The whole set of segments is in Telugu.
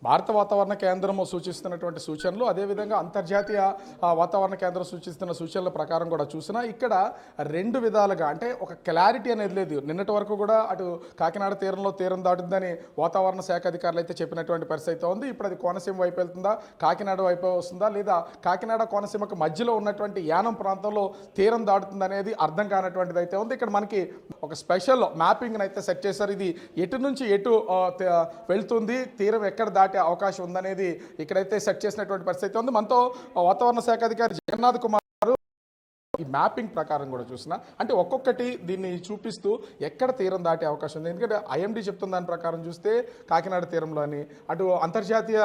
భారత వాతావరణ కేంద్రం సూచిస్తున్నటువంటి సూచనలు, అదేవిధంగా అంతర్జాతీయ వాతావరణ కేంద్రం సూచిస్తున్న సూచనల ప్రకారం కూడా చూసినా ఇక్కడ రెండు విధాలుగా అంటే ఒక క్లారిటీ అనేది లేదు. నిన్నటి వరకు కూడా అటు కాకినాడ తీరంలో తీరం దాటుతుందని వాతావరణ శాఖ అధికారులు అయితే చెప్పినటువంటి పరిస్థితి అయితే ఉంది. ఇప్పుడు అది కోనసీమ వైపు వెళ్తుందా, కాకినాడ వైపు వస్తుందా, లేదా కాకినాడ కోనసీమకు మధ్యలో ఉన్నటువంటి యానం ప్రాంతంలో తీరం దాటుతుంది అనేది అర్థం కానటువంటిది అయితే ఉంది. ఇక్కడ మనకి ఒక స్పెషల్ మ్యాపింగ్ అయితే సెట్ చేశారు. ఇది ఎటు నుంచి ఎటు వెళ్తుంది, తీరం ఎక్కడ దాటే అవకాశం ఉందనేది ఇక్కడైతే సెట్ చేసినటువంటి పరిస్థితి ఉంది. మనతో వాతావరణ శాఖ అధికారి జగన్నాథ్ కుమార్ ఈ మ్యాపింగ్ ప్రకారం కూడా చూసినా అంటే ఒక్కొక్కటి దీన్ని చూపిస్తూ ఎక్కడ తీరం దాటే అవకాశం ఉంది. ఎందుకంటే ఐఎండీ చెప్తున్న దాని ప్రకారం చూస్తే కాకినాడ తీరంలో అని, అటు అంతర్జాతీయ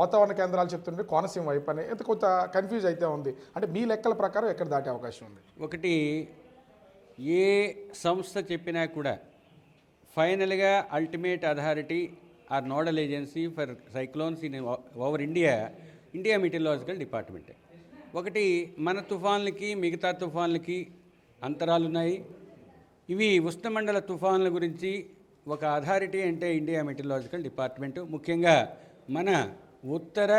వాతావరణ కేంద్రాలు చెప్తుంటే కోనసీమ వైపు అని, ఎంత కొంత కన్ఫ్యూజ్ అయితే ఉంది. అంటే మీ లెక్కల ప్రకారం ఎక్కడ దాటే అవకాశం ఉంది? ఒకటి, ఏ సంస్థ చెప్పినా కూడా ఫైనల్గా ultimate authority or nodal agency for cyclones in over India meteorological డిపార్ట్మెంటే. ఒకటి, మన తుఫాన్లకి మిగతా తుఫాన్లకి అంతరాలున్నాయి. ఇవి ఉష్ణమండల తుఫాన్ల గురించి ఒక అథారిటీ అంటే ఇండియా మెటీరియలాజికల్ డిపార్ట్మెంటు. ముఖ్యంగా మన ఉత్తర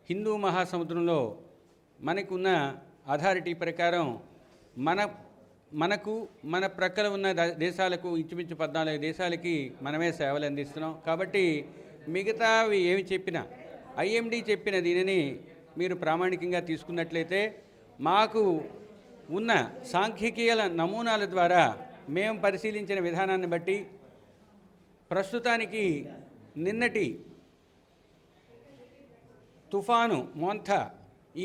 హిందూ మహాసముద్రంలో మనకున్న అథారిటీ ప్రకారం మనకు మన ప్రక్కన ఉన్న దేశాలకు ఇంచుమించు 14 దేశాలకి మనమే సేవలు అందిస్తున్నాం. కాబట్టి మిగతావి ఏమి చెప్పినా ఐఎండీ చెప్పిన దీనిని మీరు ప్రామాణికంగా తీసుకున్నట్లయితే మాకు ఉన్న సాంఖ్యకీయ నమూనాల ద్వారా మేము పరిశీలించిన విధానాన్ని బట్టి ప్రస్తుతానికి నిన్నటి తుఫాను మోంథా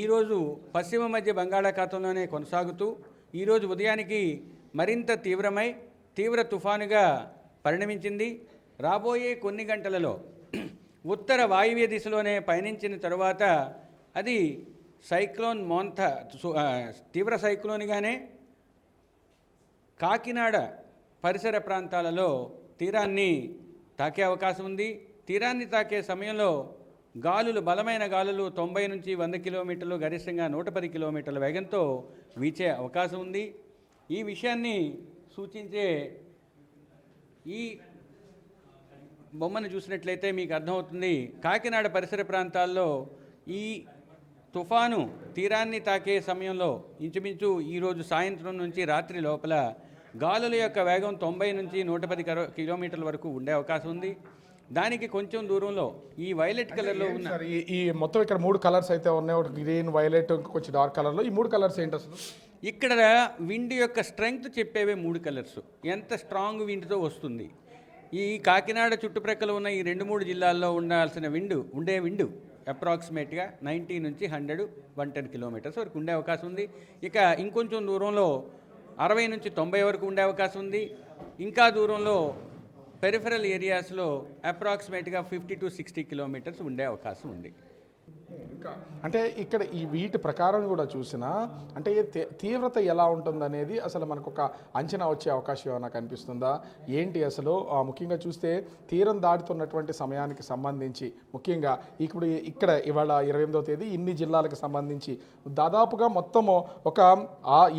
ఈరోజు పశ్చిమ మధ్య బంగాళాఖాతంలోనే కొనసాగుతూ ఈరోజు ఉదయానికి మరింత తీవ్రమై తీవ్ర తుఫానుగా పరిణమించింది. రాబోయే కొన్ని గంటలలో ఉత్తర వాయువ్య దిశలోనే పయనించిన తరువాత అది సైక్లోన్ మోంథా తీవ్ర సైక్లోన్గానే కాకినాడ పరిసర ప్రాంతాలలో తీరాన్ని తాకే అవకాశం ఉంది. తీరాన్ని తాకే సమయంలో గాలులు, బలమైన గాలులు 90 నుంచి 100 కిలోమీటర్లు, గరిష్టంగా 110 కిలోమీటర్ల వేగంతో వీచే అవకాశం ఉంది. ఈ విషయాన్ని సూచించే ఈ బొమ్మను చూసినట్లయితే మీకు అర్థమవుతుంది. కాకినాడ పరిసర ప్రాంతాల్లో ఈ తుఫాను తీరాన్ని తాకే సమయంలో ఇంచుమించు ఈరోజు సాయంత్రం నుంచి రాత్రి లోపల గాలుల యొక్క వేగం 90 నుంచి 110 కిలోమీటర్ల వరకు ఉండే అవకాశం ఉంది. దానికి కొంచెం దూరంలో ఈ వైలెట్ కలర్లో ఉన్న ఈ మొత్తం ఇక్కడ 3 కలర్స్ అయితే ఉన్నాయి. ఒకటి గ్రీన్, వైలెట్, కొంచెం డార్క్ కలర్లో. ఈ 3 కలర్స్ ఏంటి అసలు? ఇక్కడ విండ్ యొక్క స్ట్రెంగ్త్ చెప్పేవే 3 కలర్స్. ఎంత స్ట్రాంగ్ విండ్తో వస్తుంది. ఈ కాకినాడ చుట్టుప్రక్కల ఉన్న ఈ 2-3 జిల్లాల్లో ఉండాల్సిన విండు అప్రాక్సిమేట్గా 90 నుంచి 100-110 కిలోమీటర్స్ వరకు ఉండే అవకాశం ఉంది. ఇక ఇంకొంచెం దూరంలో 60 నుంచి 90 వరకు ఉండే అవకాశం ఉంది. ఇంకా దూరంలో పెరిఫరల్ ఏరియాస్లో అప్రాక్సిమేట్గా 50 to 60 కిలోమీటర్స్ ఉండే అవకాశం ఉంది. అంటే ఇక్కడ ఈ వీటి ప్రకారం కూడా చూసినా అంటే తీవ్రత ఎలా ఉంటుందనేది అసలు మనకు ఒక అంచనా వచ్చే అవకాశం ఏమైనా కనిపిస్తుందా ఏంటి అసలు? ముఖ్యంగా చూస్తే తీరం దాటుతున్నటువంటి సమయానికి సంబంధించి ముఖ్యంగా ఇప్పుడు ఇక్కడ ఇవాళ 28వ తేదీ ఇన్ని జిల్లాలకు సంబంధించి దాదాపుగా మొత్తము ఒక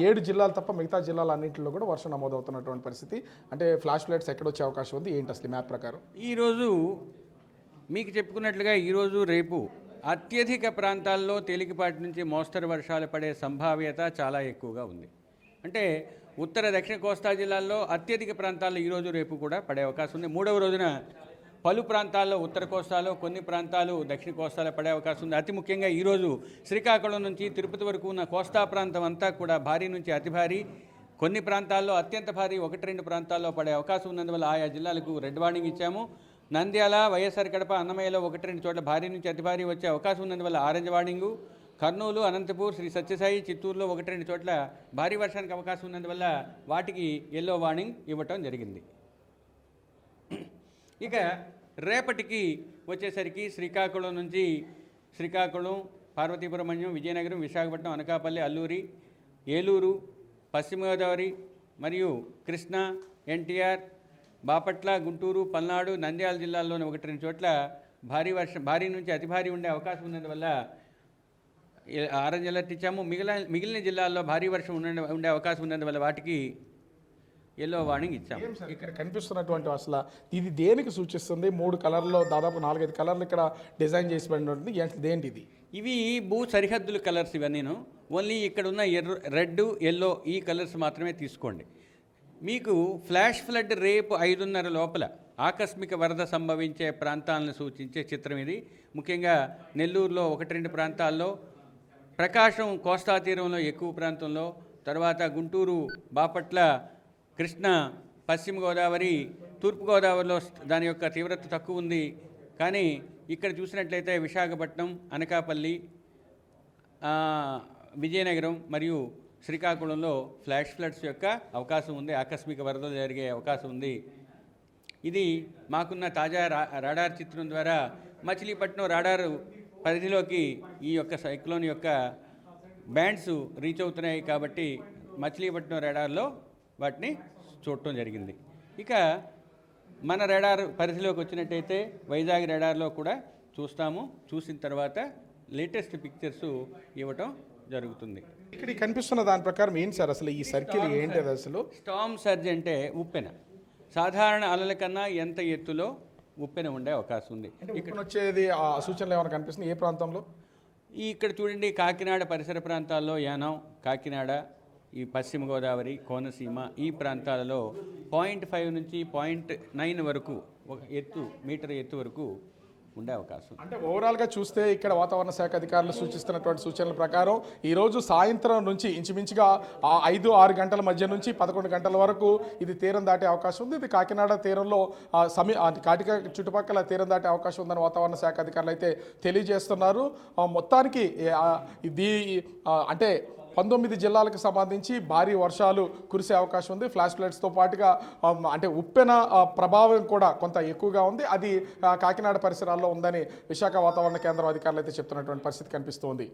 7 జిల్లాలు తప్ప మిగతా జిల్లాలన్నింటిలో కూడా వర్షం నమోదవుతున్నటువంటి పరిస్థితి. అంటే ఫ్లాష్ ఫ్లడ్స్ ఎక్కడ వచ్చే అవకాశం ఉంది ఏంటి అసలు మ్యాప్ ప్రకారం? ఈరోజు మీకు చెప్పుకున్నట్లుగా ఈరోజు రేపు అత్యధిక ప్రాంతాల్లో తేలికపాటి నుంచి మోస్తరు వర్షాలు పడే సంభావ్యత చాలా ఎక్కువగా ఉంది. అంటే ఉత్తర దక్షిణ కోస్తా జిల్లాల్లో అత్యధిక ప్రాంతాల్లో ఈరోజు రేపు కూడా పడే అవకాశం ఉంది. 3వ రోజున పలు ప్రాంతాల్లో ఉత్తర కోస్తాలో, కొన్ని ప్రాంతాలు దక్షిణ కోస్తాలో పడే అవకాశం ఉంది. అతి ముఖ్యంగా ఈరోజు శ్రీకాకుళం నుంచి తిరుపతి వరకు ఉన్న కోస్తా ప్రాంతం అంతా కూడా భారీ నుంచి అతి భారీ, కొన్ని ప్రాంతాల్లో అత్యంత భారీ, 1-2 ప్రాంతాల్లో పడే అవకాశం ఉన్నందువల్ల ఆయా జిల్లాలకు రెడ్ వార్నింగ్ ఇచ్చాము. నంద్యాల, వైఎస్ఆర్ కడప, అన్నమయ్యలో 1-2 చోట్ల భారీ నుంచి అతి భారీ వచ్చే అవకాశం ఉన్నందువల్ల ఆరెంజ్ వార్నింగు, కర్నూలు, అనంతపూర్, శ్రీ సత్యసాయి, చిత్తూరులో 1-2 చోట్ల భారీ వర్షానికి అవకాశం ఉన్నందువల్ల వాటికి ఎల్లో వార్నింగ్ ఇవ్వటం జరిగింది. ఇక రేపటికి వచ్చేసరికి శ్రీకాకుళం నుంచి పార్వతీపురం, విజయనగరం, విశాఖపట్నం, అనకాపల్లి, అల్లూరి, ఏలూరు, పశ్చిమ గోదావరి మరియు కృష్ణా, ఎన్టీఆర్, బాపట్ల, గుంటూరు, పల్నాడు, నంద్యాల జిల్లాల్లోని 1-2 చోట్ల భారీ నుంచి అతి భారీ ఉండే అవకాశం ఉన్నందువల్ల ఆరెంజ్ అలర్ట్ ఇచ్చాము. మిగిలిన జిల్లాల్లో భారీ వర్షం ఉండే అవకాశం ఉన్నందువల్ల వాటికి ఎల్లో వార్నింగ్ ఇచ్చాం. ఏం సార్ ఇక్కడ కనిపిస్తున్నటువంటి అసలు ఇది దేనికి సూచిస్తుంది? 3 కలర్లో దాదాపు 4-5 కలర్లు ఇక్కడ డిజైన్ చేసి పడి ఉంటుంది. దేంటి ఇది? ఇవి భూ సరిహద్దుల కలర్స్ ఇవన్నీను. ఓన్లీ ఇక్కడ ఉన్న రెడ్ ఎల్లో ఈ కలర్స్ మాత్రమే తీసుకోండి. మీకు ఫ్లాష్ ఫ్లడ్ రేపు 5:30 లోపల ఆకస్మిక వరద సంభవించే ప్రాంతాలను సూచించే చిత్రం ఇది. ముఖ్యంగా నెల్లూరులో 1-2 ప్రాంతాల్లో, ప్రకాశం కోస్తా తీరంలో ఎక్కువ ప్రాంతంలో, తర్వాత గుంటూరు, బాపట్ల, కృష్ణ, పశ్చిమ గోదావరి, తూర్పుగోదావరిలో దాని యొక్క తీవ్రత తక్కువ ఉంది. కానీ ఇక్కడ చూసినట్లయితే విశాఖపట్నం, అనకాపల్లి, విజయనగరం మరియు శ్రీకాకుళంలో ఫ్లాష్ ఫ్లడ్స్ యొక్క అవకాశం ఉంది. ఆకస్మిక వరదలు జరిగే అవకాశం ఉంది. ఇది మాకున్న తాజా రాడార్ చిత్రం ద్వారా మచిలీపట్నం రాడార్ పరిధిలోకి ఈ యొక్క సైక్లోన్ యొక్క బ్యాండ్స్ రీచ్ అవుతున్నాయి కాబట్టి మచిలీపట్నం రాడార్లో వాటిని చూడటం జరిగింది. ఇక మన రాడార్ పరిధిలోకి వచ్చినట్టయితే వైజాగ్ రాడార్లో కూడా చూస్తాము. చూసిన తర్వాత లేటెస్ట్ పిక్చర్స్ ఇవ్వటం జరుగుతుంది. ఇక్కడ కనిపిస్తున్న దాని ప్రకారం ఏంటి సార్ అసలు ఈ సర్కిల్ ఏంటి అది అసలు? స్టార్మ్ సర్జ్ అంటే ఉప్పెన. సాధారణ అలల కన్నా ఎంత ఎత్తులో ఉప్పెన ఉండే అవకాశం ఉంది. ఇక్కడ వచ్చేది ఆ సూచనలు ఏమైనా కనిపిస్తుంది? ఏ ప్రాంతంలో? ఇక్కడ చూడండి, కాకినాడ పరిసర ప్రాంతాల్లో యానం, కాకినాడ, ఈ పశ్చిమ గోదావరి, కోనసీమ ఈ ప్రాంతాలలో 0.5 నుంచి 0.9 వరకు ఒక మీటర్ ఎత్తు వరకు ఉండే అవకాశం. అంటే ఓవరాల్గా చూస్తే ఇక్కడ వాతావరణ శాఖ అధికారులు సూచిస్తున్నటువంటి సూచనల ప్రకారం ఈరోజు సాయంత్రం నుంచి ఇంచుమించుగా 5-6 గంటల మధ్య నుంచి 11 గంటల వరకు ఇది తీరం దాటే అవకాశం ఉంది. ఇది కాకినాడ తీరంలో కాటిక చుట్టుపక్కల తీరం దాటే అవకాశం ఉందని వాతావరణ శాఖ అధికారులు అయితే తెలియజేస్తున్నారు. మొత్తానికి ఇది అంటే 19 జిల్లాలకు సంబంధించి భారీ వర్షాలు కురిసే అవకాశం ఉంది. ఫ్లాష్ ఫ్లడ్స్తో పాటుగా అంటే ఉప్పెన ప్రభావం కూడా కొంత ఎక్కువగా ఉంది. అది కాకినాడ పరిసరాల్లో ఉందని విశాఖ వాతావరణ కేంద్రం అధికారులు అయితే చెప్తున్నటువంటి పరిస్థితి కనిపిస్తోంది.